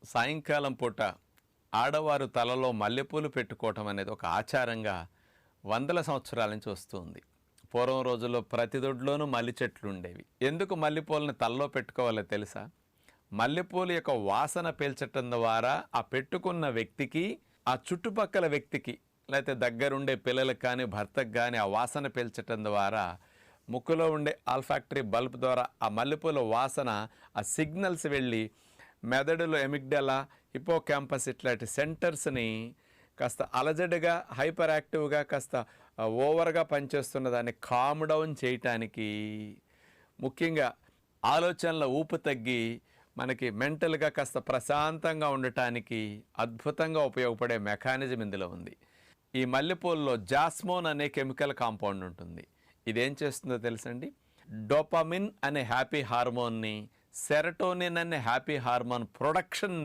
సాయంకాలం పూట ఆడవారు తలలో మల్లెపూలు పెట్టుకోవటం అనేది ఒక ఆచారంగా వందల సంవత్సరాల నుంచి వస్తుంది. పూర్వం రోజుల్లో ప్రతి దొడ్లోనూ మల్లి చెట్లు ఉండేవి. ఎందుకు మల్లెపూలను తలలో పెట్టుకోవాలో తెలుసా? మల్లెపూలు యొక్క వాసన పీల్చటం ద్వారా ఆ పెట్టుకున్న వ్యక్తికి, ఆ చుట్టుపక్కల వ్యక్తికి, లేకపోతే దగ్గరుండే పిల్లలకు కానీ భర్తకు కానీ ఆ వాసన పీల్చటం ద్వారా ముక్కులో ఉండే ఆల్ఫాక్టరీ బల్బ్ ద్వారా ఆ మల్లెపూల వాసన, ఆ సిగ్నల్స్ వెళ్ళి మెదడులో ఎమిగ్డలా, హిపోక్యాంపస్ ఇట్లాంటి సెంటర్స్ని కాస్త అలజడిగా, హైపర్ యాక్టివ్గా, కాస్త ఓవర్గా పనిచేస్తున్న దాన్ని కామ్ డౌన్ చేయటానికి, ముఖ్యంగా ఆలోచనల ఊపు తగ్గి మనకి మెంటల్గా కాస్త ప్రశాంతంగా ఉండటానికి అద్భుతంగా ఉపయోగపడే మెకానిజం ఇందులో ఉంది. ఈ మల్లెపూలలో జాస్మోన్ అనే కెమికల్ కాంపౌండ్ ఉంటుంది. ఇదేం చేస్తుందో తెలుసండి? డోపమిన్ అనే హ్యాపీ హార్మోన్ని, సెరటోనిన్ అనే హ్యాపీ హార్మోన్ ప్రొడక్షన్